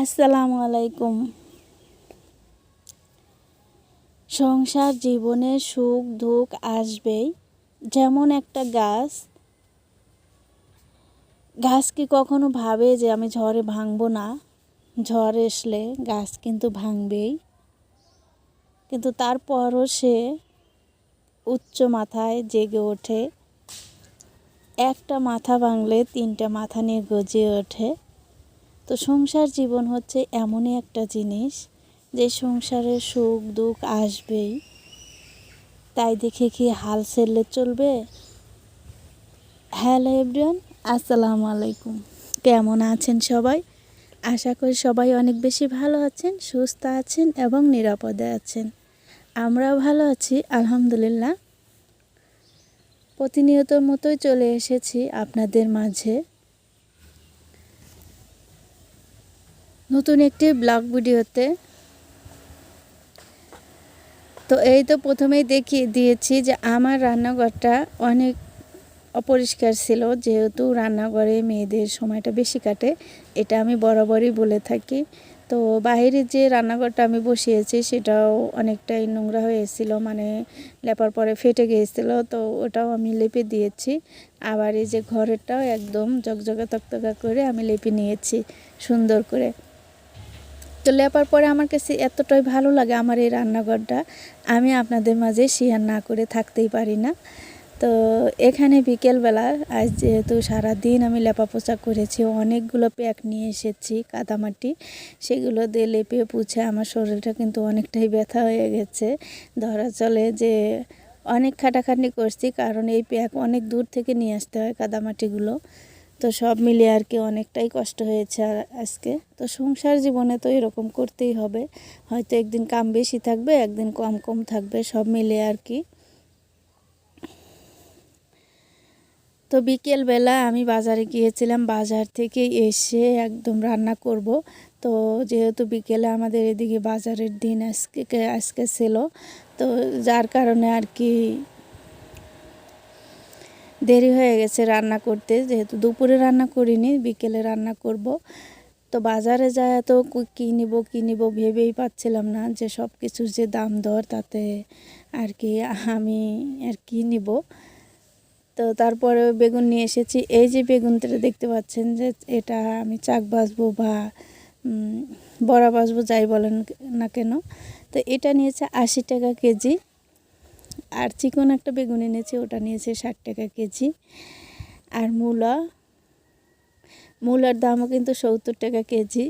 আসসালামু আলাইকুম। সংসার জীবনে সুখ দুঃখ আসবেই। যেমন একটা গাছ কি কখনো ভাবে যে আমি ঝড়ে ভাঙবো না? ঝড় আসলে গাছ কিন্তু ভাঙবেই, কিন্তু তারপরও সে উচ্চ মাথায় জেগে ওঠে। একটা মাথা ভাঙলে তিনটা মাথা নিয়ে গজিয়ে ওঠে। তো সংসার জীবন হচ্ছে এমনই একটা জিনিস যে সংসারে সুখ দুঃখ আসবেই। তাই দেখে কি হাল ছেড়লে চলবে? হ্যালো এভরিওয়ান, আসসালামু আলাইকুম। কেমন আছেন সবাই? আশা করি সবাই অনেক বেশি ভালো আছেন, সুস্থ আছেন এবং নিরাপদে আছেন। আমরাও ভালো আছি আলহামদুলিল্লাহ। প্রতিনিয়তর মতোই চলে এসেছি আপনাদের মাঝে নতুন একটি ব্লগ ভিডিওতে। তো এই তো প্রথমেই দেখিয়ে দিয়েছি যে আমার রান্নাঘরটা অনেক অপরিষ্কার ছিল, যেহেতু রান্নাঘরে মেয়েদের সময়টা বেশি কাটে, এটা আমি বরাবরই বলে থাকি। তো বাইরে যে রান্নাঘরটা আমি বসিয়েছি সেটাও অনেকটাই নোংরা হয়েছিল, মানে লেপার পরে ফেটে গিয়েছিল, তো ওটাও আমি লেপে দিয়েছি। আবার এই যে ঘরেরটাও একদম জকজকা তকতকা করে আমি লেপে নিয়েছি সুন্দর করে। তো লেপার পরে আমার কাছে এতটাই ভালো লাগে আমার এই রান্নাঘরটা, আমি আপনাদের মাঝে শেয়ার না করে থাকতেই পারি না। তো এখানে বিকেলবেলা আজ যেহেতু সারাদিন আমি লেপাপোছা করেছি, অনেকগুলো প্যাক নিয়ে এসেছি কাদামাটি, সেগুলো দিয়ে লেপে পুছে আমার শরীরটা কিন্তু অনেকটাই ব্যথা হয়ে গেছে। ধরা চলে যে অনেক খাটাখাটনি করছি, কারণ এই প্যাক অনেক দূর থেকে নিয়ে আসতে হয় কাদামাটিগুলো। তো সব মিলিয়ে আর কি অনেকটাই কষ্ট হয়েছে আজকে। তো সংসার জীবনে তো এরকম করতেই হবে, হয়তো একদিন কাম বেশি থাকবে, একদিন কম কম থাকবে, সব মিলিয়ে আর কি। তো বিকেলবেলা আমি বাজারে গিয়েছিলাম, বাজার থেকে এসে একদম রান্না করব। তো যেহেতু বিকেলে আমাদের এদিকে বাজারের দিন আজকে ছিল, তো যার কারণে আর কি দেরি হয়ে গেছে রান্না করতে, যেহেতু দুপুরে রান্না করিনি, বিকেলে রান্না করব। তো বাজারে যায় তো কী নিব ভেবেই পাচ্ছিলাম না, যে সব কিছুর যে দাম দর, তাতে আর কি আমি আর কি নিব। তো তারপরে বেগুন নিয়ে এসেছি। এই যে বেগুনটা দেখতে পাচ্ছেন, যে এটা আমি চাক ভাজবো বা বড়া ভাজবো, যাই বলেন না কেন। তো এটা নিয়েছে 80 টাকা কেজি। আর চিকন একটা বেগুন এনেছি, ওটা নিয়েছে 60 টাকা কেজি। আর মূলার দামও কিন্তু 70 টাকা কেজি।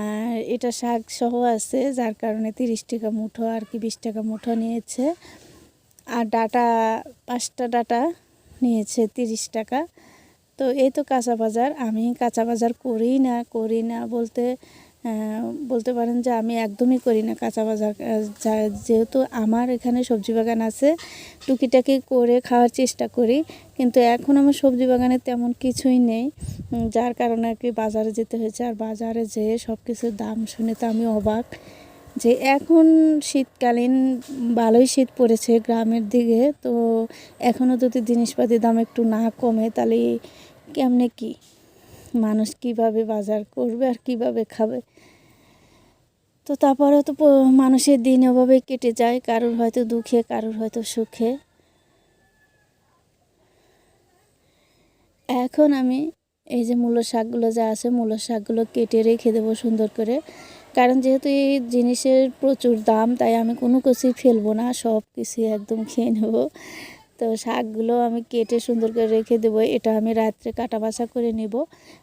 আর এটা শাক সহ আছে, যার কারণে 30 টাকা মুঠো আর কি, 20 টাকা মুঠো নিয়েছে। আর ডাটা 5টা ডাটা নিয়েছে 30 টাকা। তো এই তো কাঁচা বাজার। আমি কাঁচা বাজার করি না বলতে পারেন যে আমি একদমই করি না কাঁচা বাজার। যেহেতু আমার এখানে সবজি বাগান আছে, টুকিটাকি করে খাওয়ার চেষ্টা করি, কিন্তু এখন আমার সবজি বাগানে তেমন কিছুই নেই, যার কারণে আর কি বাজারে যেতে হয়েছে। আর বাজারে যেয়ে সব কিছুর দাম শুনে তো আমি অবাক, যে এখন শীতকালীন ভালোই শীত পড়েছে গ্রামের দিকে, তো এখনও যদি জিনিসপাতির দাম একটু না কমে, তাহলে কেমনে কি মানুষ কিভাবে বাজার করবে আর কিভাবে খাবে? তো তারপরে তো মানুষের দিন ওভাবেই কেটে যায়, কারোর হয়তো দুঃখে, কারোর হয়তো সুখে। এখন আমি এই যে মূলো শাকগুলো যা আছে, মূলো শাকগুলো কেটে রেখে দেবো সুন্দর করে, কারণ যেহেতু এই জিনিসের প্রচুর দাম, তাই আমি কোনো কিছুই ফেলবো না, সব কিছুই একদম খেয়ে নেব। তো শাকগুলো আমি কেটে সুন্দর করে রেখে দেবো, এটা আমি রাত্রে কাটা বাছা করে নেব।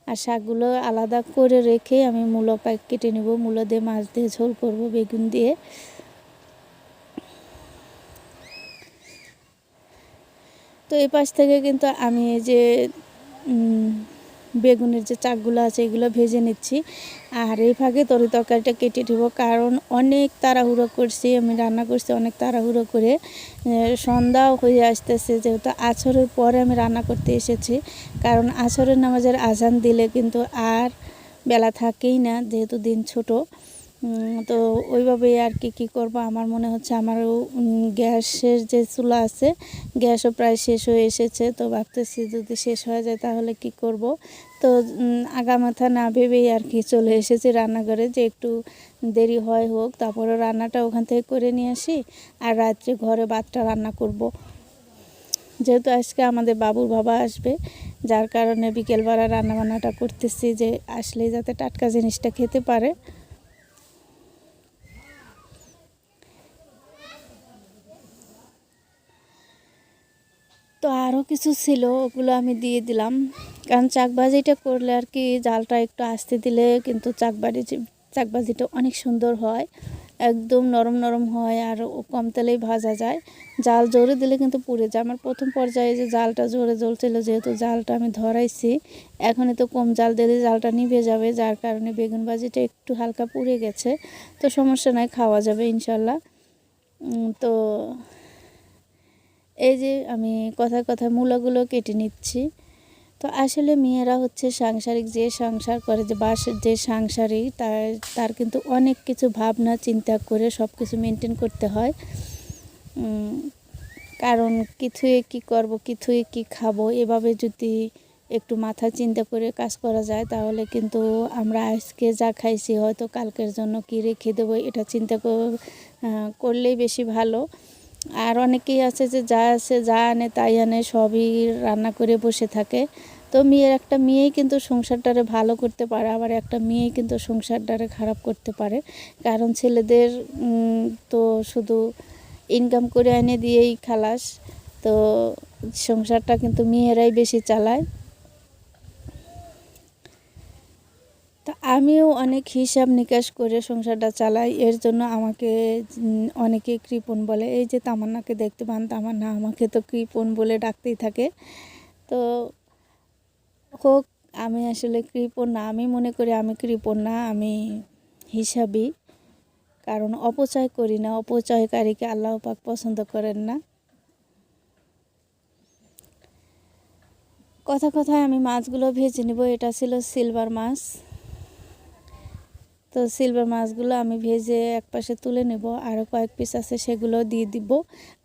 আর শাকগুলো আলাদা করে রেখে আমি মূলো কেটে নেব, মূলো দিয়ে মাছ দিয়ে ঝোল করব বেগুন দিয়ে। তো এই পাশ থেকে কিন্তু আমি এই যে বেগুনের যে চাকগুলো আছে এগুলো ভেজে নিচ্ছি, আর এই ফাঁকে তরকারিটা কেটে দেব, কারণ অনেক তাড়াহুড়ো করছি, আমি রান্না করছি অনেক তাড়াহুড়ো করে। সন্ধ্যাও হয়ে আসতেছে, যেহেতু আছরের পরে আমি রান্না করতে এসেছি, কারণ আছরের নামাজের আজান দিলে কিন্তু আর বেলা থাকেই না, যেহেতু দিন ছোট। তো ওইভাবেই আর কি করব, আমার মনে হচ্ছে আমারও গ্যাসের যে চুলা আছে, গ্যাসও প্রায় শেষ হয়ে এসেছে। তো ভাবতেছি যদি শেষ হয়ে যায় তাহলে কি করব। তো আগামাথা না ভেবেই আর কি চলে এসেছি রান্নাঘরে, যে একটু দেরি হোক, তারপরে রান্নাটা ওখান থেকে করে নিয়ে আসি, আর রাত্রে ঘরে ভাতটা রান্না করব। যেহেতু আজকে আমাদের বাবুর বাবা আসবে, যার কারণে বিকেলবেলা রান্নাবান্নাটা করতেছি, যে আসলেই যাতে টাটকা জিনিসটা খেতে পারে। তো আরও কিছু ছিল, ওগুলো আমি দিয়ে দিলাম, কারণ চাকবাজিটা করলে আর কি জালটা একটু আস্তে দিলে কিন্তু চাকবাজিটা অনেক সুন্দর হয়, একদম নরম নরম হয়, আর কম তেলেই ভাজা যায়। জাল জোরে দিলে কিন্তু পুড়ে যায়। আমার প্রথম পর্যায়ে যে জালটা জোরে জ্বলছিল, যেহেতু জালটা আমি ধরাইছি, এখন তো কম জাল দিলে জালটা নিভে যাবে, যার কারণে বেগুন ভাজিটা একটু হালকা পুড়ে গেছে। তো সমস্যা নাই, খাওয়া যাবে ইনশাল্লাহ। তো এই যে আমি কথায় কথায় মূলাগুলো কেটে নিচ্ছি। তো আসলে মেয়েরা হচ্ছে সাংসারিক, যে সংসার করে, যে বাসের যে সাংসারিক, তার কিন্তু অনেক কিছু ভাবনা চিন্তা করে সব কিছু মেনটেন করতে হয়। কারণ কিছুই কি করব, কিছুই কি খাবো, এভাবে যদি একটু মাথা চিন্তা করে কাজ করা যায়, তাহলে কিন্তু আমরা আজকে যা খাইছি হয়তো কালকের জন্য কি রেখে দেবো, এটা চিন্তা করলেই বেশি ভালো। আর অনেকেই আছে যে যা আছে যা আনে তাই আনে, সবই রান্না করে বসে থাকে। তো একটা মেয়েই কিন্তু সংসারটারে ভালো করতে পারে, আবার একটা মেয়েই কিন্তু সংসারটারে খারাপ করতে পারে। কারণ ছেলেদের তো শুধু ইনকাম করে এনে দিয়েই খালাস, তো সংসারটা কিন্তু মেয়েরাই বেশি চালায়। তা আমিও অনেক হিসাব নিকাশ করে সংসারটা চালাই, এর জন্য আমাকে অনেকে কৃপণ বলে। এই যে তামান্নাকে দেখতে পান, তামান্না আমাকে তো কৃপণ বলে ডাকতেই থাকে। তো হোক, আমি আসলে কৃপণ না, আমি মনে করি আমি কৃপণ না, আমি হিসাবই। কারণ অপচয় করি না, অপচয়কারীকে আল্লাহ পাক পছন্দ করেন না। কথায় আমি মাছগুলো ভেজে নেব। এটা ছিল সিলভার মাছ। তো সিলভার মাছগুলো আমি ভেজে একপাশে তুলে নেব, আরও কয়েক পিস আছে সেগুলো দিয়ে দিব।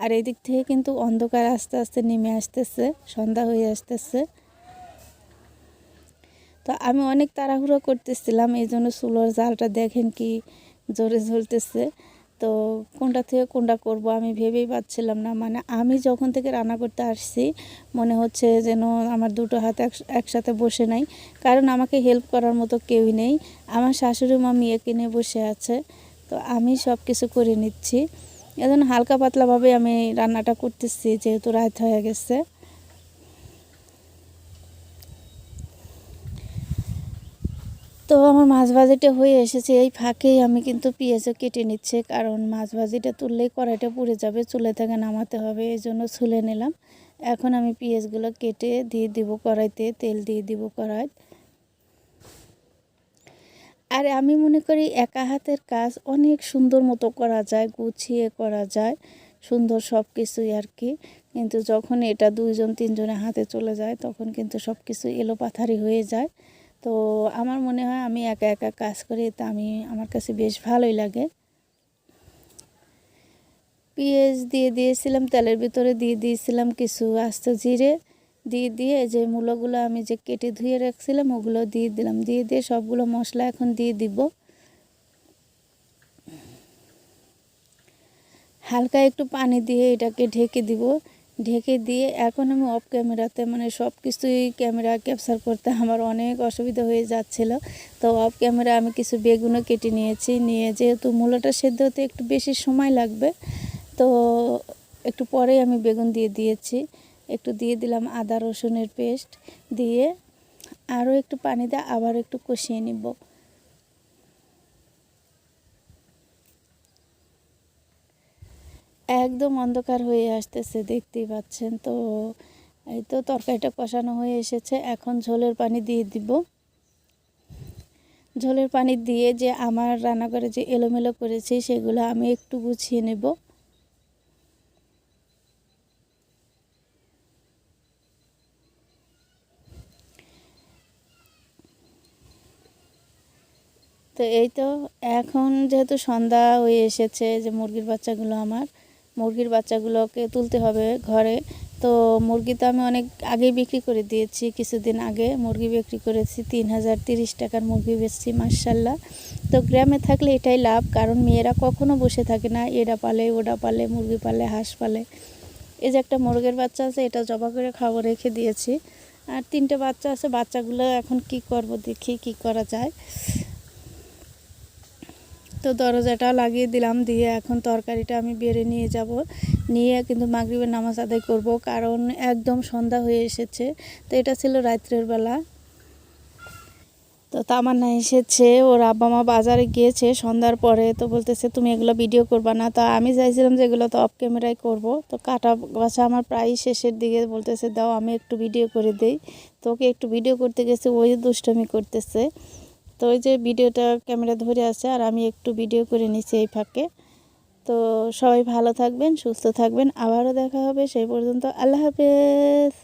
আর এই দিক থেকে কিন্তু অন্ধকার আস্তে আস্তে নেমে আসতেছে, সন্ধ্যা হয়ে আসতেছে। তো আমি অনেক তাড়াহুড়ো করতেছিলাম, এই জন্য চুলোর জালটা দেখেন কি জোরে জ্বলতেছে। তো কোনটা থেকে কোনটা করব আমি ভেবেই পাচ্ছিলাম না। মানে আমি যখন থেকে রান্না করতে আসছি, মনে হচ্ছে যেন আমার দুটো হাত একসাথে বসে নাই, কারণ আমাকে হেল্প করার মতো কেউই নেই। আমার শাশুড়ি মা মেয়েকে নিয়ে বসে আছে, তো আমি সব কিছু করে নিচ্ছি। এজন্য হালকা পাতলাভাবে আমি রান্নাটা করতেছি, যেহেতু রাত হয়ে গেছে। তো আমার মাছ ভাজিটা হয়ে এসেছে, এই ফাঁকেই আমি কিন্তু পেঁয়াজও কেটে নিচ্ছি, কারণ মাছ ভাজিটা তুললেই কড়াইটা পুড়ে যাবে, চুলে থেকে নামাতে হবে, এই জন্য ছুলে নিলাম। এখন আমি পেঁয়াজগুলো কেটে দিয়ে দিব কড়াইতে, তেল দিয়ে দিব কড়াই। আর আমি মনে করি একা হাতের কাজ অনেক সুন্দর মতো করা যায়, গুছিয়ে করা যায়, সুন্দর সব কিছুই আর কি। কিন্তু যখন এটা দুইজন তিনজনের হাতে চলে যায়, তখন কিন্তু সব কিছু এলোপাথারি হয়ে যায়। তো আমার মনে হয় আমি একা একা কাজ করি, তা আমার কাছে বেশ ভালোই লাগে। পেঁয়াজ দিয়ে দিয়েছিলাম, তেলের ভিতরে দিয়ে দিয়েছিলাম কিছু আস্ত জিরে, দিয়ে যে মূলগুলো আমি যে কেটে ধুয়ে রাখছিলাম ওগুলো দিয়ে দিলাম, দিয়ে সবগুলো মশলা এখন দিয়ে দিব। হালকা একটু পানি দিয়ে এটাকে ঢেকে দিব। ঢেকে দিয়ে এখন আমি অফ ক্যামেরাতে, মানে সব কিছুই ক্যামেরা ক্যাপচার করতে আমার অনেক অসুবিধা হয়ে যাচ্ছিল। তো অফ ক্যামেরা আমি কিছু বেগুনও কেটে নিয়েছি, নিয়ে যেহেতু মূলাটা সেদ্ধ হতে একটু বেশি সময় লাগবে, তো একটু পরেই আমি বেগুন দিয়ে দিয়েছি। একটু দিয়ে দিলাম আদা রসুনের পেস্ট, দিয়ে আরও একটু পানি দিয়ে আবার একটু কষিয়ে নিব। একদম অন্ধকার হয়ে আসতেছে, দেখতেই পাচ্ছেন। তো এই তো তরকারিটা কষানো হয়ে এসেছে, এখন ঝোলের পানি দিয়ে দিব। ঝোলের পানি দিয়ে যে আমার রান্না করে যে এলোমেলো করেছি সেগুলো আমি একটু গুছিয়ে নেব। তো এই তো এখন যেহেতু সন্ধ্যা হয়ে এসেছে, যে মুরগির বাচ্চাগুলোকে তুলতে হবে ঘরে, তো মুরগি তো আমি অনেক আগেই বিক্রি করে দিয়েছি, কিছুদিন আগে মুরগি বিক্রি করেছি 3030 টাকার মুরগি বেচছি মাশাল্লাহ। তো গ্রামে থাকলে এটাই লাভ, কারণ মেয়েরা কখনো বসে থাকে না, এরা পালে ওটা পালে, মুরগি পালে হাঁস পালে। এই যে একটা মুরগির বাচ্চা আছে, এটা জবা করে খাবার রেখে দিয়েছি। আর 3টে বাচ্চা আছে, বাচ্চাগুলো এখন কি করব, দেখি কি করা যায়। তো দরজাটা লাগিয়ে দিলাম, দিয়ে এখন তরকারিটা আমি বেড়ে নিয়ে যাব, নিয়ে কিন্তু মাগরিবের নামাজ আদায় করব, কারণ একদম সন্ধ্যা হয়ে এসেছে। তো এটা ছিল রাত্রের বেলা। তো তামান্না এসেছে, ওর আব্বা মা বাজারে গিয়েছে সন্ধ্যার পরে, তো বলতেছে তুমি এগুলো ভিডিও করবা না। তো আমি চাইছিলাম যে এগুলো তো অফ ক্যামেরায় করব। তো কাটা বাছা আমার প্রায় শেষের দিকে, বলতেছে দাও আমি একটু ভিডিও করে দেই। তো ওকে একটু ভিডিও করতে গেছে, ওই দুষ্টমি করতেছে। তো ওই যে ভিডিওটা ক্যামেরা ধরে আছে, আর আমি একটু ভিডিও করে নিচ্ছি এই ফাঁকে। তো সবাই ভালো থাকবেন, সুস্থ থাকবেন, আবারও দেখা হবে, সেই পর্যন্ত আল্লাহ হাফেজ।